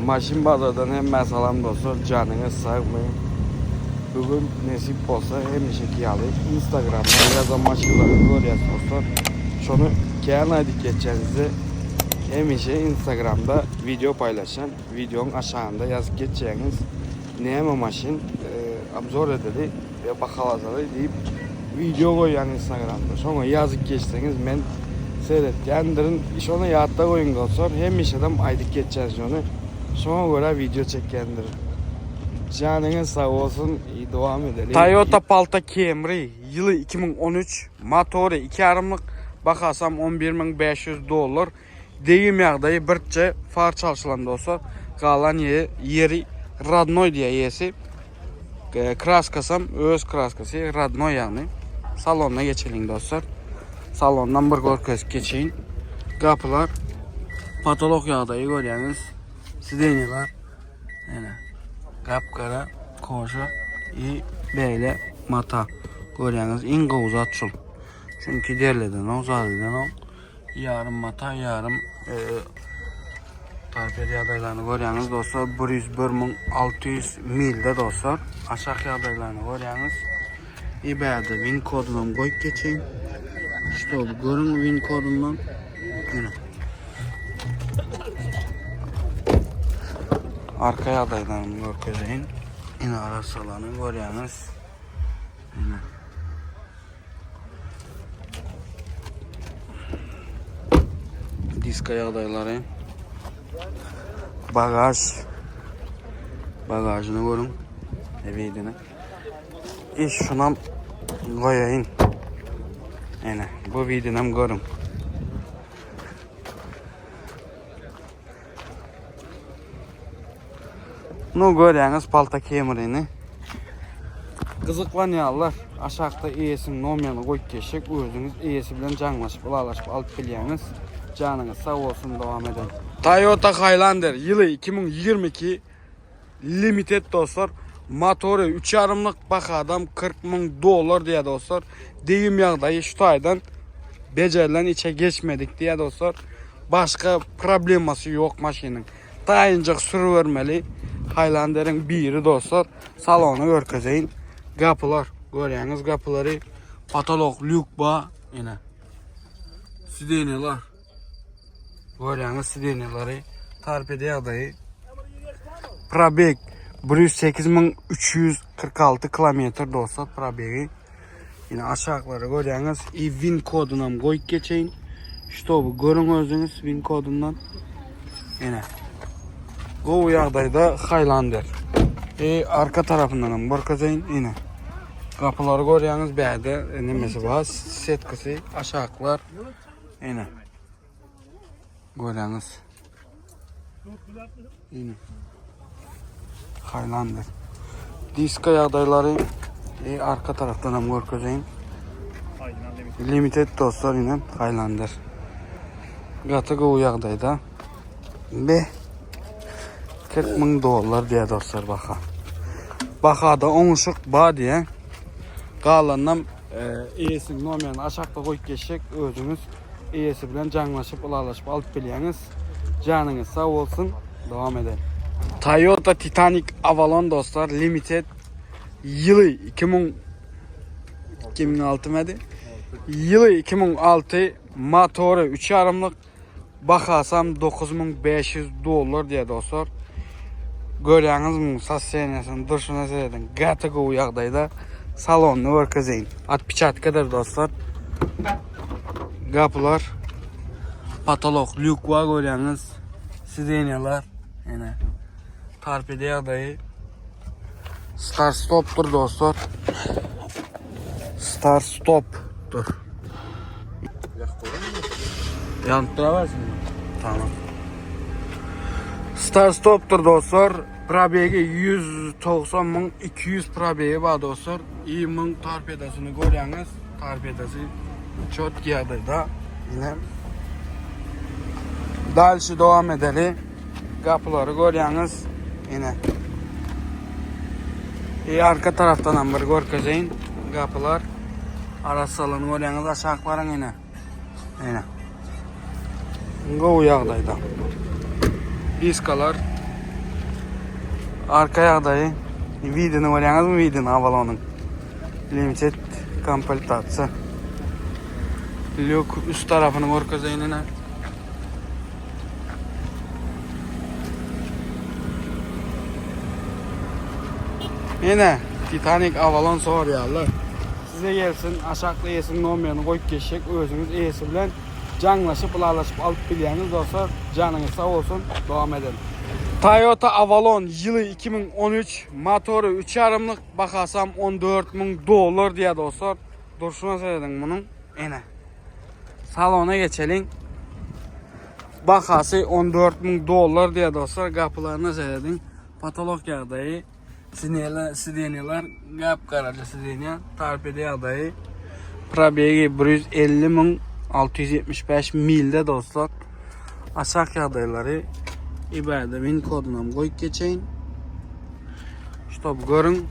Maşin bazardan hem salam dostlar, canınız sağmayın. Bugün nasip olsa hem işe alayım. Instagram'da yazan maşinları görüyoruz dostlar. Şunu kehanaydık geçeceğinizi hem Instagram'da video paylaşan, videonun aşağında yazıp geçeceğiniz neyme maşin abzor edildi ve bakalazları deyip video koyan Instagram'da. Sonra yazıp geçseniz ben seyret. Kendinin iş onu yağıtta koyun dostlar. Hem işeden aydık geçeceğiz onu. Sonra göre video çekendir. Canınız sağ olsun, iyi devam edelim. Toyota Palta Camry yılı 2013, motoru 2.5'lık, bakarsam $11.500. Deyim yağdayı birçe far çalışılan dostlar. Kalan yeri Radnoy diye yesi. Kraskasam öz kraskası Radnoy yani. Salonuna geçelim dostlar. Salondan bir göz geçeyim. Kapılar patolog yağdayı görüyorsunuz. Sideniler. Yani kapkara koşa iyi böyle mata görüyorsunuz. İnga uzatçıl. Çünkü derleden o zadeden o. Yarım mata yarım tarpedi adaylarını görüyorsunuz dostlar. 101.600 milde dostlar. Aşağı adaylarını görüyorsunuz. İberde win kodundan koyup geçeyim. İşte bu görün win kodundan. Yine. Arkaya adaylarını görkezeyin. Yine arası alanı görüyorsunuz. Yine. Diskaya adayları. Bagajını görün. Eveydini. İş şuna koyayım. Yani bu videomu görün. Bunu görüyorsunuz Palta Camry'ni. Kızıklanıyorlar. Aşağıda iyesinin nomerini koyup geçecek. Özünüz iyesi bilen canlaşıp, ılalaşıp alıp biliyorsunuz. Canınız sağ olsun, devam edelim. Toyota Highlander yılı 2022 limited dostlar. Motoru 3.5'lık bakadan $40.000 diye dostlar. Deyim yağdayı şu aydan becerilen içe geçmedik diye dostlar. Başka probleması yok maşinin. Dayanacak sürüvermeli. Highlander'ın biri dostlar. Salonu görkezeyin. Kapılar görüyorsunuz, kapıları patolog lükba yine. Sideniler. Görüyorsunuz sidenileri. Tarpedi adayı. Probek 108.346 kilometre dostlar probegi. Yine aşağıları görüyorsunuz. Win kodundan koyup geçeyim. İşte bu görün özünüz win kodundan. Yine. Go yağdayda Highlander. Arka tarafından bakacağım yine. Kapıları görüyorsunuz berde nemesi var. Setkisi aşağılar yine. Görüyorsunuz. Yine. Highlander. Diska yağdayları arka taraftan bakacağım. Limited dostlar yine Highlander. Gatı go yağdayda. Ve $40.000 diye dostlar baka. Bakada 10 ışık bağ diye. Kalandan iyesinin nomerini aşağıda koyup geçecek. Özünüz iyesi bilen canlaşıp, ılalaşıp alıp biliyorsunuz. Canınız sağ olsun. Devam edelim. Toyota Titanic Avalon dostlar limited yılı 2006 mıydı? Yılı 2006 motoru 3.5'lık bakasam $9.500 diye dostlar. Görüyorsunuz mu sas senesini dışına seyredin. Gatıgı uyaqdayda salonunu örkezeyin. Atpiçatkadır dostlar. Kapılar patolog lük var görüyorsunuz. Sideniyalar yine. Tarpedi yağdayı. Start stop'tur dostlar. Start stop'tur. Yanıp durabilirsin mi? Tamam. Start stop'tur dostlar. Probegi 190.200 probegi var dostlar. 20.000 torpedasını görüyorsunuz. Torpedası çok yağdayda. Yine. Dalşı devam edelim. Kapıları görüyorsunuz. Yine. Arka taraftan bir görkezeyin. Kapılar. Arası salonu görüyorsunuz. Aşağıların yine. Yine. Go yağdayda. Diskalar Arka yağdayı videonu görüyorsunuz mu? Videonu Avalon'un limited komplektası. Lük üst tarafının orka zeynine. Yine Titanic Avalon soruyorlar. Size gelsin, aşağıda yesin olmayanı koyup geçecek. Özünüz iyisi bilen canlaşıp, ılarlaşıp alıp biliyeniz dostlar. Canınız sağ olsun, devam edelim. Toyota Avalon yılı 2013, motoru 3.5'lık, bakasam 14.000 dolar diye dostlar. Duruşuna söyledim bunun. Yine salona geçelim. Bakası 14.000 dolar diye dostlar. Kapılarına söyledim. Patolog yağdayı. Sideniyalar gap karaca sideniya. Tarpede yağdayı. Probegi 150.675 milde dostlar. Aşağı yağdayları İberde win koduna koyup geçeyim. İşte bu görün.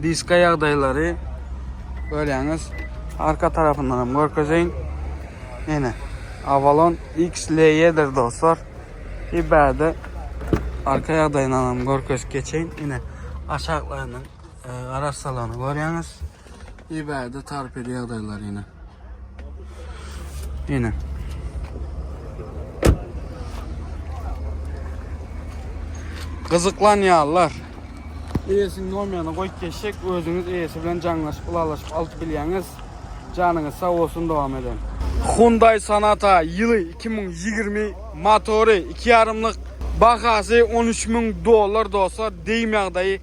Diska yağdayları görüyorsunuz. Arka tarafından görkezeyim. Yine Avalon XLY'dir dostlar. İberde arka yağdayla görkez geçeyim. Yine aşağılarının araç salonu görüyorsunuz. İberde torpido yağdayları yine. Yine. Kızıklan yağlar. İyisinin olmayanı koyup geçecek. Özünüz iyisi bilen canlaşıp, ılarlaşıp alıp biliyeniz. Canınız sağ olsun, devam edelim. Hyundai Sonata yılı 2020, motoru 2.5'lık, bakası 13.000 dolar dostlar. Deyim yağdayı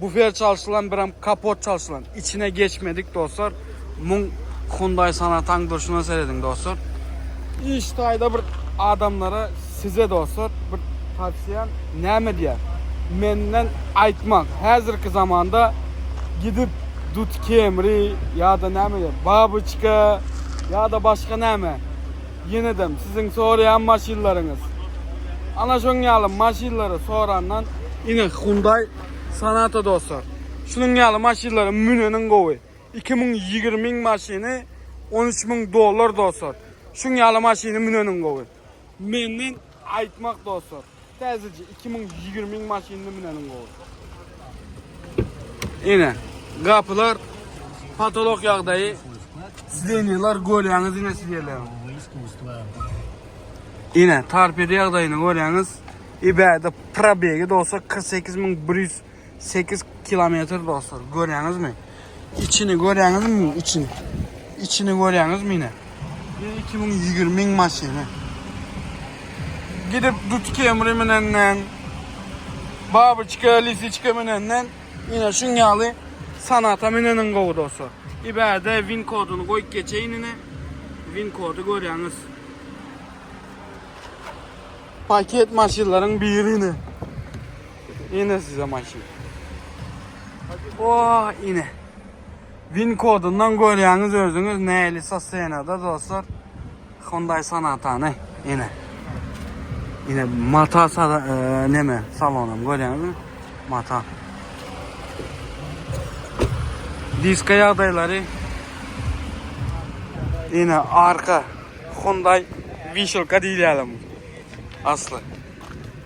bufer çalışılan, bir kapot çalışılan. İçine geçmedik dostlar. Bunun Hyundai Sonata'nın duruşuna seyredin dostlar. İşte ayda bir adamlara, size dostlar bir tavsiyem ne diye menden aytmak. Hazırki zamanda gidip Dut Camry ya da ne diye Babuçka ya da başka ne yine de sizin sorayan maşinlarınız. Ana şun yalı maşinları sorandan yine Hyundai Sonata dostlar. Şunun yalı maşinları Münö'nün kovu. 2020 maşini 13.000 dolar dostlar. Şun yalı maşini Münö'nün kovu. Menden aytmak dostlar. Təzəcə 2020 maşinini Münö'nün kovu. Yine kapılar patolog yağdayı sideniyalar görüyorsunuz yine sideniyalar. Yine torpido yağdayını görüyorsunuz. İberde probegi dostlar 48.108 kilometre dostlar. Görüyorsunuz mu? İçini görüyorsunuz mu? İçini görüyorsunuz mu yine? 2020 maşini. Gidip Dut Camry minenden, Babuçka, Lisiçka minenden yine şun yalı Sonata minenen kovu dostlar. İberde win kodunu koyup geçeyim yine. Win kodu görüyorsunuz. Paket maşinlerin birini. Yine size maşin. Oh yine. Win kodundan görüyorsunuz özünüz neyli Sena'da dostlar. Hyundai Sonata'nı yine. Yine mata neme salonum görüyorsunuz mu? Mata. Diska yağdayları. Yine arka Hyundai Vishilka diyelim. Aslı.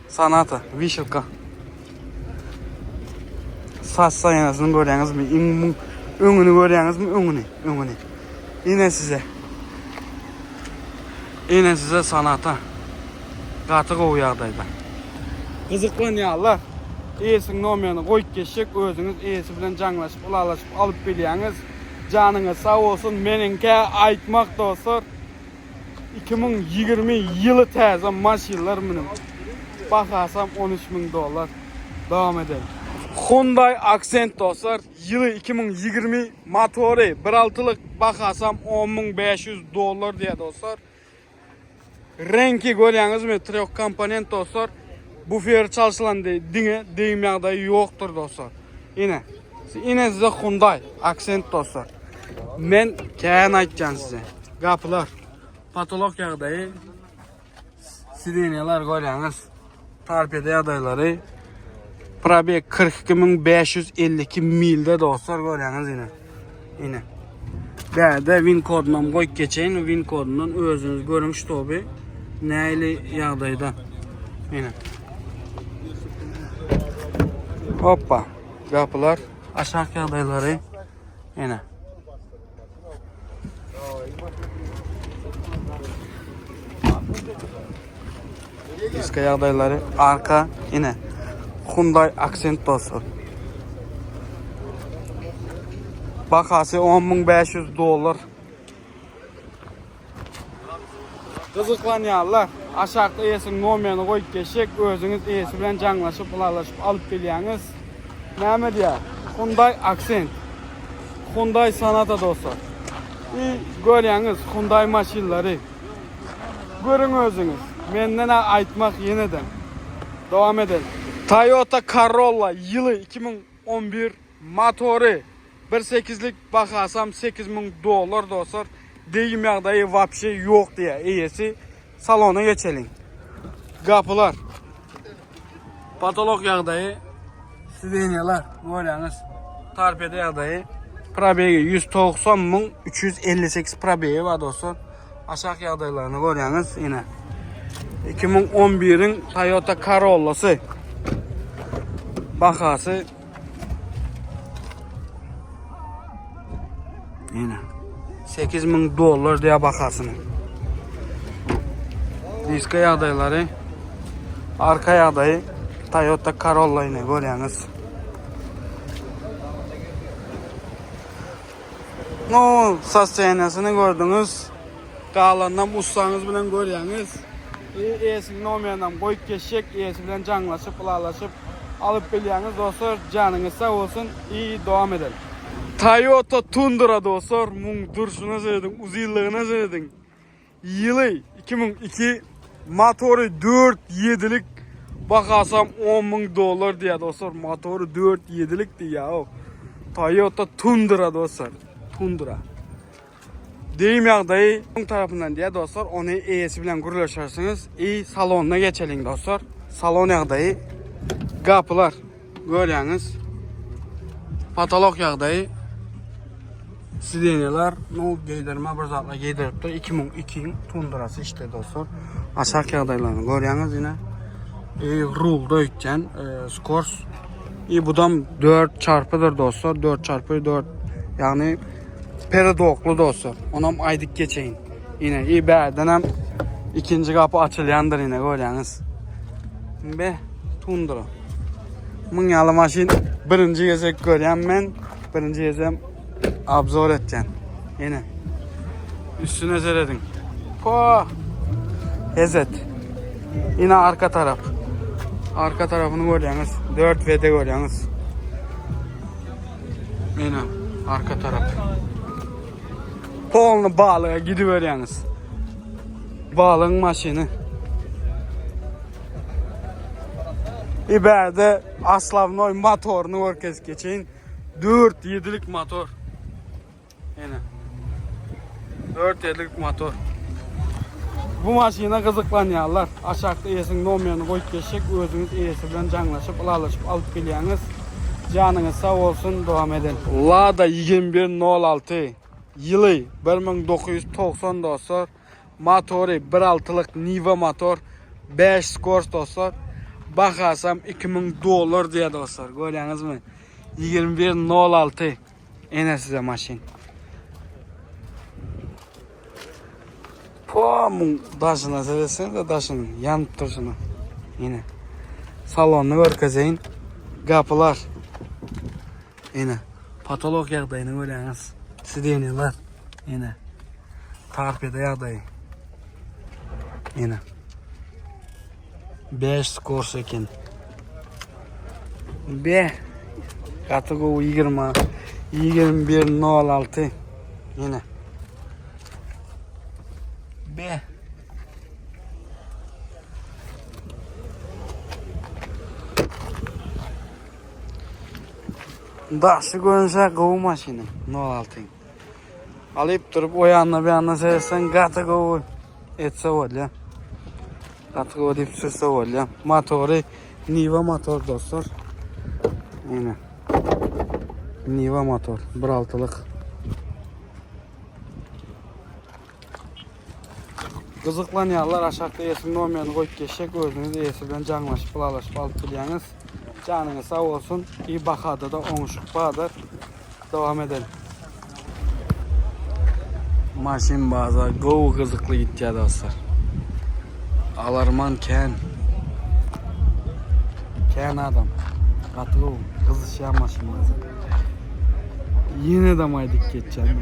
Sonata Vishilka. Saz sayanasını görüyorsunuz mu? Önünü görüyorsunuz mu? Önünü. Yine size Sonata. Qatık o yağdaydı. Kızıklan yağlar. İyisinin olmayanı koyup geçecek. Özünüz iyisi bilen canlaşıp, ılarlaşıp alıp biliyeniz. Canınız sağ olsun. Meninke aytmak dostlar. 2020 yılı təzə maşinler benim. Bakasam 13.000 dolar. Devam edelim. Hyundai Accent dostlar. Yılı 2020, motoru 1.6'lık, bakasam 10.500 dolar diye dostlar. Renki görüyorsunuz mu? Trek komponent dostlar. Bu fer çalışılan deyim yağdayı yoktur dostlar. Yine size Hyundai Accent dostlar. Men keyin aytacağım size. Kapılar patolog yağdayı, sideniyalar görüyorsunuz. Torpido yağdayları. Probeg 42.552 milde dostlar görüyorsunuz yine. Burada win kodundan koyup geçeyim. Win kodundan özünüz görmüş tabi. Neyli yağdayda. Yine. Hoppa. Kapılar, aşağı yağdayları yine. Diska yağdayları arka yine. Hyundai Accent dostlar. Bakası $10.500. Kızıklanyanlar aşağıda esin nomerini koyup geçecek, özünüz esi bilen canlaşıp bulaşıp alıp geliyorsunuz. Näme diye? Hyundai Accent. Hyundai Sonata dostlar. Görüyorsunuz Hyundai maşinleri. Görün özünüz. Menden aytmak yeniden. Devam edelim. Toyota Corolla yılı 2011 motoru 1.8'lik bakasam $8.000 dostlar. Deyim yağdayı vapşe yok diye iyisi salona geçelim. Kapılar. Patolog yağdayı sidenyalar görüyorsunuz. Tarpede yağdayı probegi 190.358 probegi var dostlar. Aşağı yağdaylarını görüyorsunuz yine. 2011'in Toyota Corolla'sı. Bakası yine $8.000 diye bakasının. Diska yağdayları, arka yağdayı Toyota Corolla yine görüyorsunuz. No, sasteynasını gördünüz. Dağlarından ustanız bilen görüyorsunuz. Esini olmayandan koyup geçecek, esi bilen canlaşıp, bulaşıp alıp biliyorsunuz dostlar. Canınız sağ olsun, iyi devam edelim. Toyota Tundra dostlar, mung duruşuna söyledim, uzunluğuna söyledim. Yılı 2002, motoru 4.7'lik, bakasam $10.000 diye dostlar. Motoru 4.7'lik diye o. Toyota Tundra dostlar, Tundra. Deyim yağdayı tarafından diye dostlar, onu iyisi bilen gururlaşarsınız. İyi salonuna geçelim dostlar. Salon yağdayı, kapılar görüyorsunuz. Patolog yağdayı sidenyalar, no giydirme bir zatla giydirip de 2002'nin Tundrası işte dostlar. Aşağı yağdaylarını görüyorsunuz yine. Rulda yükken skors. Budam 4x'dir dostlar. 4x4 yani peridoklu dostlar. Onam aydık geçeyin. Yine iyi beğendim. İkinci kapı açılyandır yine görüyorsunuz. Be Tundra. Mınyalı maşin birinci gezek görüyorum ben. Birinci gezem abzor edeceğim. Yine. Üstüne zeredin. Po. Ezet. Yine arka taraf. Arka tarafını görüyorsunuz. 4V'de görüyorsunuz. Yine arka taraf. Polnu bağlığa gidiveriyorsunuz. Bağlığın maşini. İberide Aslavnoy motorunu herkes geçeyin. 4.7'lik motor. Yine. 4.7'lik motor. Bu maşine kızıklanıyorlar. Aşağıda iyisinin olmayanı koyup geçecek. Özünüz iyisi bilen canlaşıp, alalışıp alıp geliyorsunuz. Canınız sağ olsun, devam edin. Lada 2106 yılı 1990 dostlar. Motoru 1.6'lık Niva motor. 5 skors dostlar. Bakasam $2.000 diye dostlar. Görüyorsunuz mu? 2106 yine size maşin. Pomun daşına seversen de daşının yan taşına. Yine. Salonunu görkezeyin. Kapılar. Yine. Patolog yağdayını görüyorsunuz. Sidenyalar. Yine. Tarpede yağdayı. Yine. 5 skors ekin. B. Kategori 20. 2106. Yine. B. Daşı görünse kovu maşini 06. Alıp durup o yanına bir yanına seversen katı kovu etse oluyor. Katı kovu deyip sürse oluyor. Motoru Niva motor dostlar. Yine. Niva motor 1.6'lık. Kızıklanıyorlar aşağıda yesimli olmayanı koyup geçecek. Özünüz iyisi bilen canlaşıp, bulaşıp alıp biliyorsunuz. Canınız sağ olsun. İyi bakada da onuşuk bağdır. Devam edelim. Maşin bazı gov kızıklı gitti dostlar. Alarman Ken adam. Katı kızışan maşin bazı. Yine de maydık geçeceğim.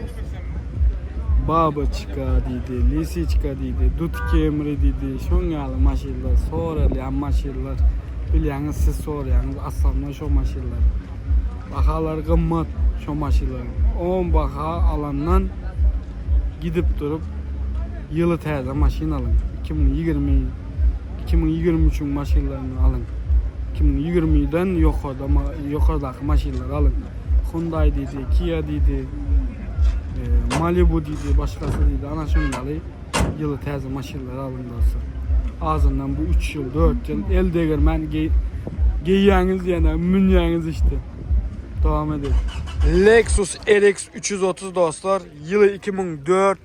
Baba çıka dedi, lisi çıka dedi, dut kemri dedi, şunyalı maşinler, sonralı maşinler. Biliyorsunuz siz soruyorsunuz aslanlar şu maşinler. Bakalar kımmat şu maşinler. 10 baka alandan gidip durup yılı taze maşin alın. 2023'ün maşinlerini alın. 2020'den yukarıdaki maşinler alın. Hyundai dedi, Kia dedi, Malibu dedi, başkası dedi. Ana şunları yılı taze maşinler alın dostlar. Ağzından bu 3 yıl, 4 yıl el değirmen giyyeniz yani münyeniz işte. Devam edelim. Lexus RX 330 dostlar. Yılı 2004.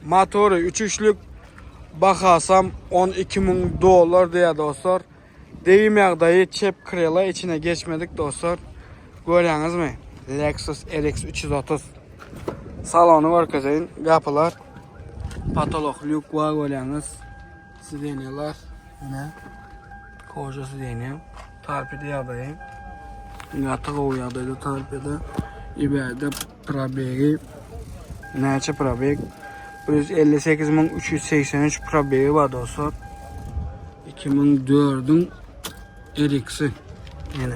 Motoru 3'lük. Bakasam $12.000 diye dostlar. Deyim yağdayı çep krela içine geçmedik dostlar. Görüyorsunuz mu? Lexus RX 330. Salonu var kızın. Kapılar. Patolog lük var görüyorsunuz. Sideniyalar. Yine. Kocası deniyor. Tarpede yağdayı. Yatık o yağdaydı tarpede. İberde probegi. Neçe probeg? 158.383 probegi var dostlar. 2004'ün RX'i. Yine.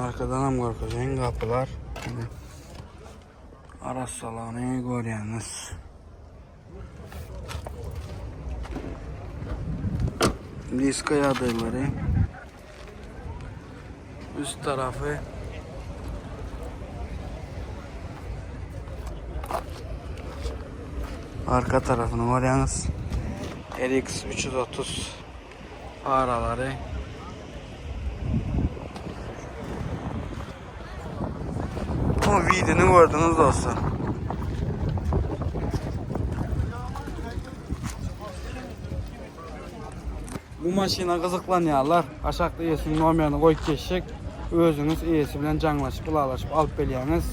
Arkadan hem korkacağın kapılar. Yine. Araç salonu görüyorsunuz. Disk ayarları. Üst tarafı. Arka tarafını görüyorsunuz. RX 330 araları. O videonu gördünüz dostlar. Bu maşina kızıklanıyorlar. Aşağıda iyisinin numaranı koyup geçecek. Özünüz iyisi bilen canlaşıp, bulaşıp alıp beliyeniz.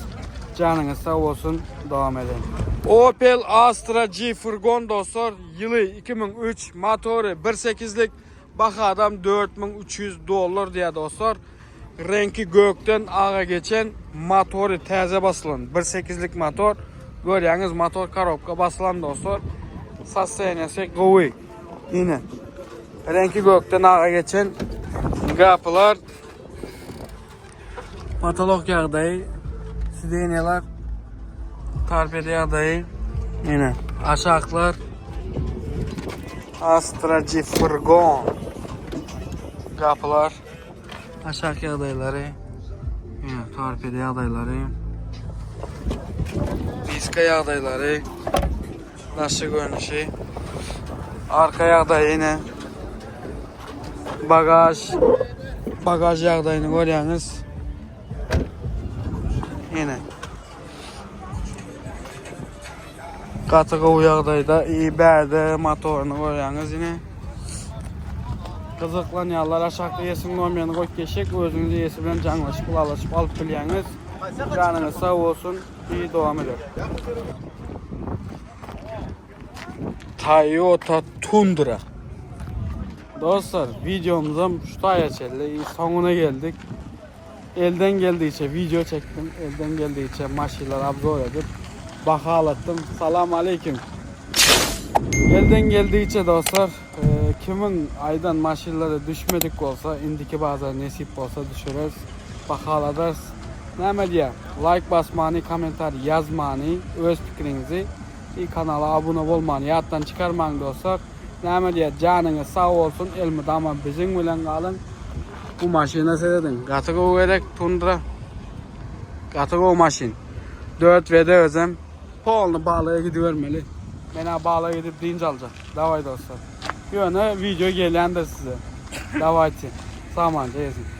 Canınız sağ olsun. Devam edelim. Opel Astra G furgon dostlar. Yılı 2003. Motoru 1.8'lik. Bakadam $4.300 diye dostlar. Renki gökten ağa geçen motoru taze basılan 1.8'lik motor. Görüyorsunuz motor karobka basılan dostlar. Sas senesi kovi. Yine. Renki gökten ağa geçen kapılar. Patolog yağdayı. Sideniyalar. Tarpede yağdayı. Yine. Aşağılar. Astra G furgon. Kapılar. Aşağı yağdayları. Yine tarpede yağdayları. Diska yağdayları. Nasıl görünüşü. Arka yağdayı yine. Bagaj yağdayını görüyorsunuz. Yine. Katı kovu yağdayda iyi berde motorunu görüyorsunuz yine. Kızıklanıyorlar aşağıda yesin numaranı koyup geçecek. Özünüzü yesi bilen canlaşıp, bulaşıp alıp biliyeniz. Canınız sağ olsun. İyi devam eder. Toyota Tundra. Dostlar videomuzun şu tayaçelle sonuna geldik. Elden geldiğince video çektim. Elden geldiğince maşinler abzor edip bakalattım. Selam aleyküm. Elden geldiğince dostlar kimin aydan maşinlere düşmedik olsa indiki bazen nasip olsa düşürürüz. Bakaladırız. Ne diye like basmanı, komentar yazmanı, öz fikrinizi kanala abone olmanı yattan çıkarmanı dostlar. Ne diye canınız sağ olsun. Elmi damar bizim bilen kalın. Bu maşine seyredin. Katıgı vererek Tundra. Katıgı maşin. 4 vede özem. Polunu bağlaya gidivermeli. Bana bağlaya gidip deyince alacak. Davay dostlar. Yöne video gelen de size. Davayçı. Samanca yesin.